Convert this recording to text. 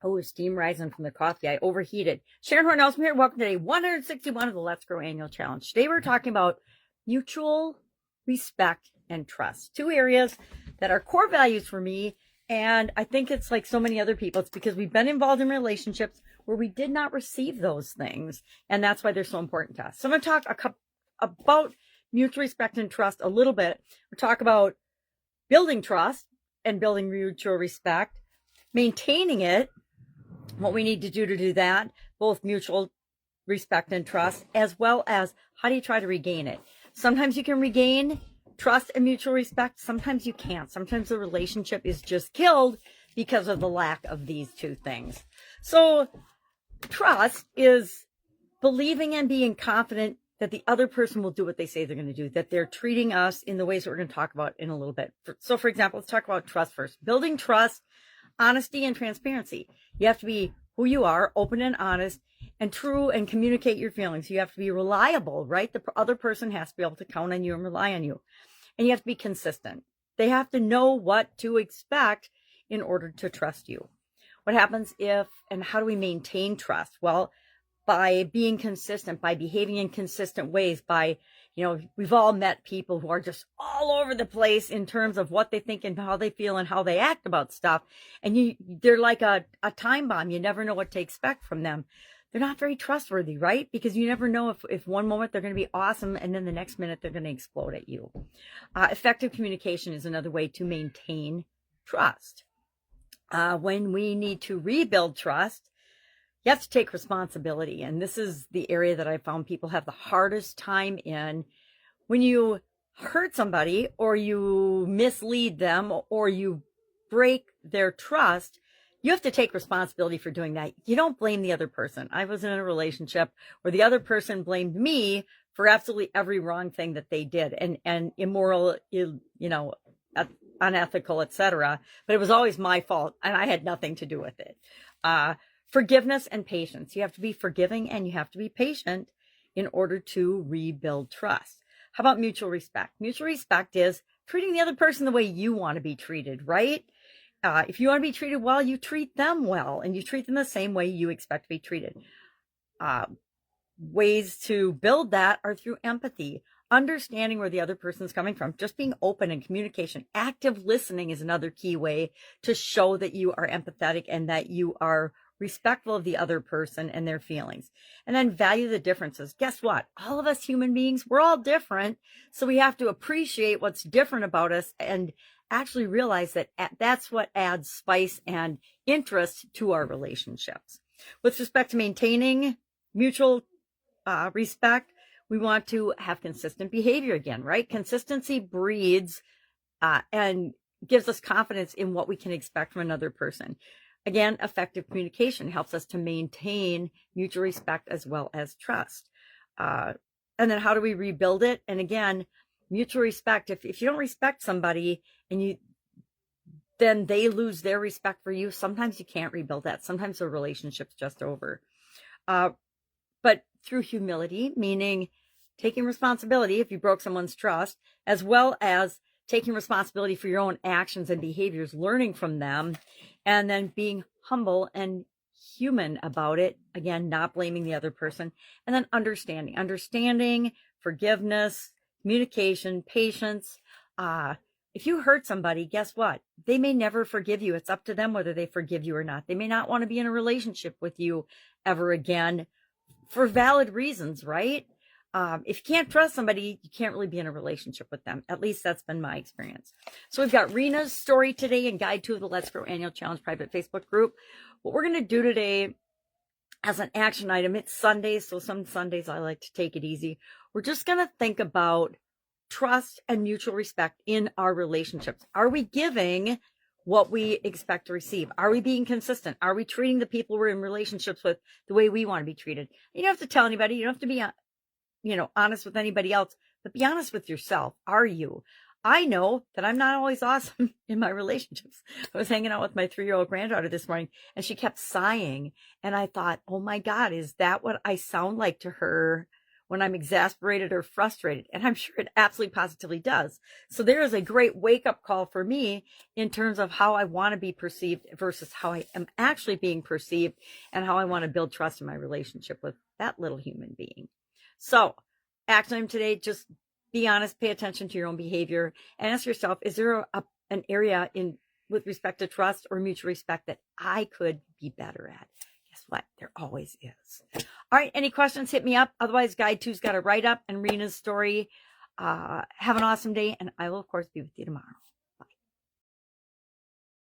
Oh, steam rising from the coffee. I overheated. Sharon Horne-Ellstrom here. Welcome to day 161 of the Let's Grow Annual Challenge. Today we're talking about mutual respect and trust. Two areas that are core values for me. And I think it's like so many other people. It's because we've been involved in relationships where we did not receive those things. And that's why they're so important to us. So I'm going to talk about mutual respect and trust a little bit. We'll talk about building trust and building mutual respect, maintaining it, what we need to do that, both mutual respect and trust, as well as how do you try to regain it. Sometimes you can regain trust and mutual respect. Sometimes you can't. Sometimes the relationship is just killed because of the lack of these two things. So trust is believing and being confident that the other person will do what they say they're going to do, that they're treating us in the ways that we're going to talk about in a little bit. So for example, let's talk about trust first. Building trust, honesty and transparency. You have to be who you are, open and honest and true, and communicate your feelings. You have to be reliable, right? The other person has to be able to count on you and rely on you. And you have to be consistent. They have to know what to expect in order to trust you. What happens if, and how do we maintain trust? Well, by being consistent, by behaving in consistent ways, by, we've all met people who are just all over the place in terms of what they think and how they feel and how they act about stuff. And they're like a time bomb. You never know what to expect from them. They're not very trustworthy, right? Because you never know if one moment they're going to be awesome and then the next minute they're going to explode at you. Effective communication is another way to maintain trust. When we need to rebuild trust, you have to take responsibility. And this is the area that I found people have the hardest time in. When you hurt somebody or you mislead them or you break their trust, you have to take responsibility for doing that. You don't blame the other person. I was in a relationship where the other person blamed me for absolutely every wrong thing that they did and immoral, unethical, etc. But it was always my fault and I had nothing to do with it. Forgiveness and patience. You have to be forgiving and you have to be patient in order to rebuild trust. How about mutual respect? Mutual respect is treating the other person the way you want to be treated, right? If you want to be treated well, you treat them well and you treat them the same way you expect to be treated. Ways to build that are through empathy, understanding where the other person is coming from, just being open in communication. Active listening is another key way to show that you are empathetic and that you are respectful of the other person and their feelings. And then value the differences. Guess what? All of us human beings, we're all different. So we have to appreciate what's different about us and actually realize that that's what adds spice and interest to our relationships. With respect to maintaining mutual respect, we want to have consistent behavior again, right? Consistency breeds and gives us confidence in what we can expect from another person. Again, effective communication helps us to maintain mutual respect as well as trust. And then how do we rebuild it? And again, mutual respect. If you don't respect somebody and then they lose their respect for you, sometimes you can't rebuild that. Sometimes the relationship's just over. But through humility, meaning taking responsibility if you broke someone's trust, as well as taking responsibility for your own actions and behaviors, learning from them, and then being humble and human about it. Again, not blaming the other person. And then understanding, forgiveness, communication, patience. If you hurt somebody, guess what? They may never forgive you. It's up to them whether they forgive you or not. They may not want to be in a relationship with you ever again for valid reasons, right? If you can't trust somebody, you can't really be in a relationship with them. At least that's been my experience. So we've got Rena's story today and guide to the Let's Grow Annual Challenge private Facebook group. What we're going to do today as an action item, it's Sunday, so some Sundays I like to take it easy. We're just going to think about trust and mutual respect in our relationships. Are we giving what we expect to receive? Are we being consistent? Are we treating the people we're in relationships with the way we want to be treated? You don't have to tell anybody. You don't have to be honest with anybody else, but be honest with yourself. Are you? I know that I'm not always awesome in my relationships. I was hanging out with my 3-year-old granddaughter this morning and she kept sighing. And I thought, oh my God, is that what I sound like to her when I'm exasperated or frustrated. And I'm sure it absolutely positively does. So there is a great wake-up call for me in terms of how I want to be perceived versus how I am actually being perceived, and how I want to build trust in my relationship with that little human being. So action item today, just be honest, pay attention to your own behavior, and ask yourself, is there an area with respect to trust or mutual respect that I could be better at? Guess what? There always is. All right. Any questions? Hit me up. Otherwise, Guide 2's got a write-up and Rena's story. Have an awesome day, and I will, of course, be with you tomorrow.